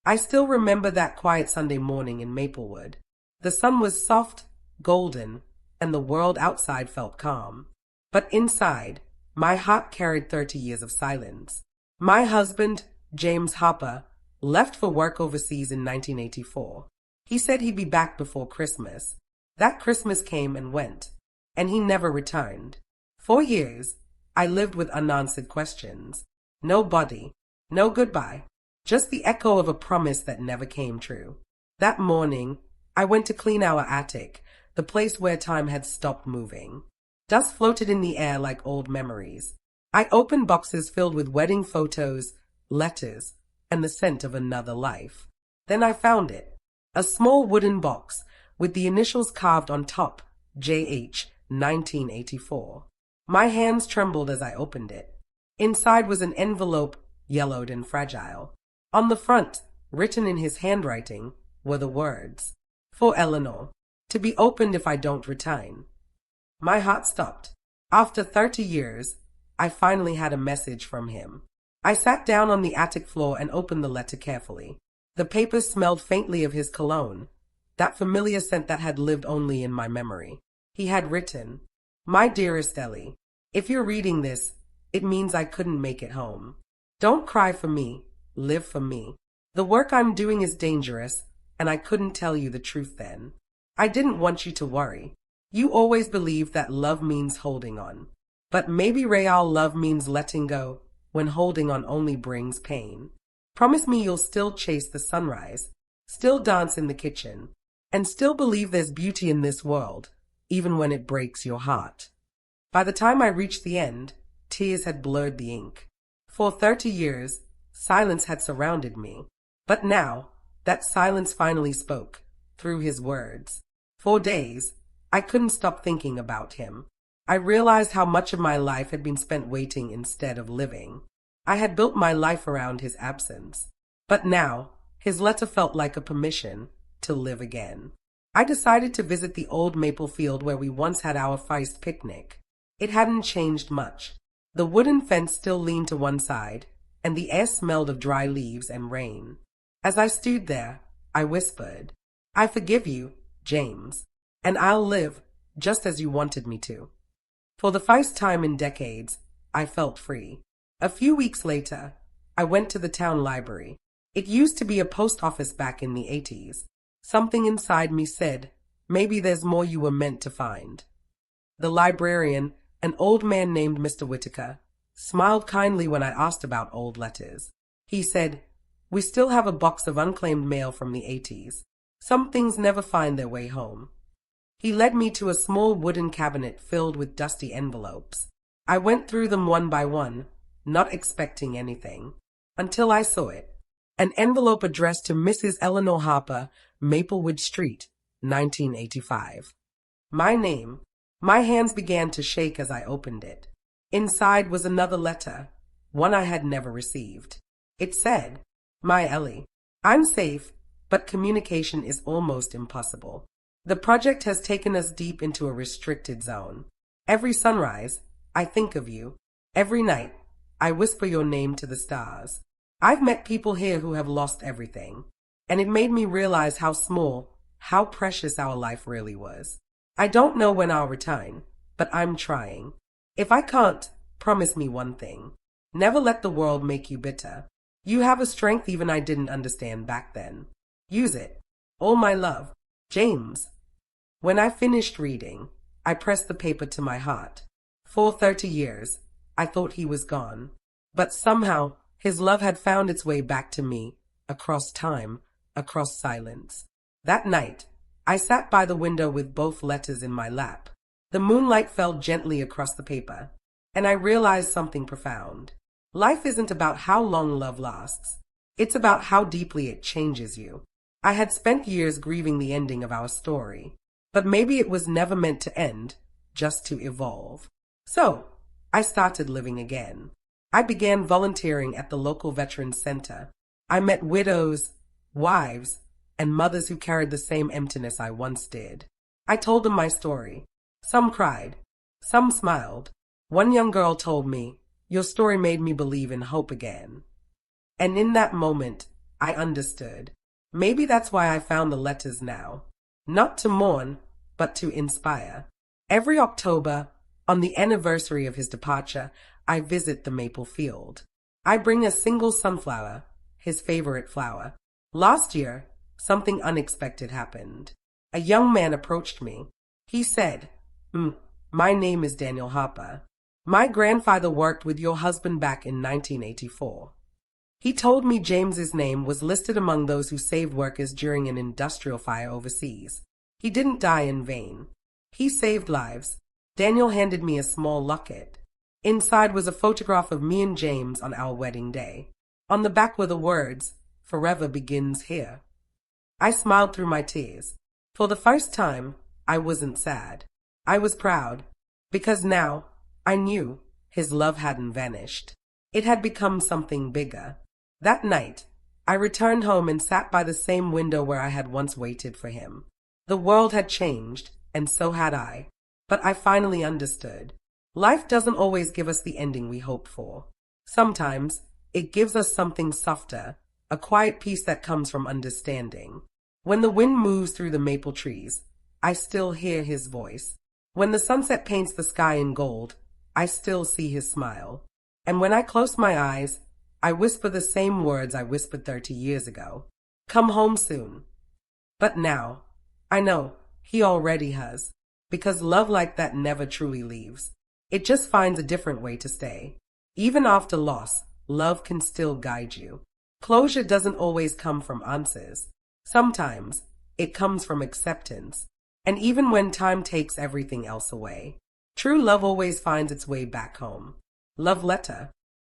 I still remember that quiet Sunday morning in Maplewood. The sun was soft, golden, and the world outside felt calm. But inside, my heart carried 30 years of silence. My husband, James Harper, left for work overseas in 1984. He said he'd be back before Christmas. That Christmas came and went, and he never returned. For years, I lived with unanswered questions. No body, no goodbye, just the echo of a promise that never came true. That morning, I went to clean our attic, the place where time had stopped moving. Dust floated in the air like old memories. I opened boxes filled with wedding photos, letters, and the scent of another life. Then I found it. A small wooden box with the initials carved on top, JH 1984. My hands trembled as I opened it. Inside was an envelope, yellowed and fragile. On the front, written in his handwriting, were the words, "For Eleanor, to be opened if I don't return." My heart stopped. After 30 years, I finally had a message from him. I sat down on the attic floor and opened the letter carefully. The paper smelled faintly of his cologne, that familiar scent that had lived only in my memory. He had written, "My dearest Ellie, if you're reading this, it means I couldn't make it home. Don't cry for me, live for me. The work I'm doing is dangerous, and I couldn't tell you the truth then. I didn't want you to worry. You always believed that love means holding on. But maybe real love means letting go, when holding on only brings pain. Promise me you'll still chase the sunrise, still dance in the kitchen, and still believe there's beauty in this world, even when it breaks your heart." By the time I reached the end, tears had blurred the ink. For 30 years, silence had surrounded me. But now, that silence finally spoke, through his words. For days, I couldn't stop thinking about him. I realized how much of my life had been spent waiting instead of living. I had built my life around his absence. But now, his letter felt like a permission to live again. I decided to visit the old maple field where we once had our feist picnic. It hadn't changed much. The wooden fence still leaned to one side, and the air smelled of dry leaves and rain. As I stood there, I whispered, "I forgive you, James, and I'll live just as you wanted me to." For the first time in decades, I felt free. A few weeks later, I went to the town library. It used to be a post office back in the 80s. Something inside me said, maybe there's more you were meant to find. The librarian, an old man named Mr. Whitaker, smiled kindly when I asked about old letters. He said, "We still have a box of unclaimed mail from the 80s. Some things never find their way home." He led me to a small wooden cabinet filled with dusty envelopes. I went through them one by one, not expecting anything, until I saw it. An envelope addressed to Mrs. Eleanor Harper, Maplewood Street, 1985. My name. My hands began to shake as I opened it. Inside was another letter, one I had never received. It said, "My Ellie, I'm safe, but communication is almost impossible. The project has taken us deep into a restricted zone. Every sunrise, I think of you. Every night, I whisper your name to the stars. I've met people here who have lost everything, and it made me realize how small, how precious our life really was. I don't know when I'll return, but I'm trying. If I can't, promise me one thing. Never let the world make you bitter. You have a strength even I didn't understand back then. Use it. All my love, James." When I finished reading, I pressed the paper to my heart. For 30 years, I thought he was gone. But somehow, his love had found its way back to me, across time, across silence. That night, I sat by the window with both letters in my lap. The moonlight fell gently across the paper, and I realized something profound. Life isn't about how long love lasts. It's about how deeply it changes you. I had spent years grieving the ending of our story, but maybe it was never meant to end, just to evolve. So, I started living again. I began volunteering at the local Veterans Center. I met widows, wives, and mothers who carried the same emptiness I once did. I told them my story. Some cried. Some smiled. One young girl told me, "Your story made me believe in hope again." And in that moment, I understood. Maybe that's why I found the letters now. Not to mourn, but to inspire. Every October, on the anniversary of his departure, I visit the maple field. I bring a single sunflower, his favorite flower. Last year, something unexpected happened. A young man approached me. He said, my name is Daniel Harper. My grandfather worked with your husband back in 1984. He told me James's name was listed among those who saved workers during an industrial fire overseas. He didn't die in vain. He saved lives. Daniel handed me a small locket. Inside was a photograph of me and James on our wedding day. On the back were the words, "Forever begins here." I smiled through my tears. For the first time, I wasn't sad. I was proud, because now I knew his love hadn't vanished. It had become something bigger. That night, I returned home and sat by the same window where I had once waited for him. The world had changed, and so had I. But I finally understood. Life doesn't always give us the ending we hope for. Sometimes, it gives us something softer, a quiet peace that comes from understanding. When the wind moves through the maple trees, I still hear his voice. When the sunset paints the sky in gold, I still see his smile. And when I close my eyes, I whisper the same words I whispered 30 years ago. Come home soon. But now, I know he already has, because love like that never truly leaves. It just finds a different way to stay. Even after loss, love can still guide you. Closure doesn't always come from answers. Sometimes, it comes from acceptance. And even when time takes everything else away, true love always finds its way back home. Love letter.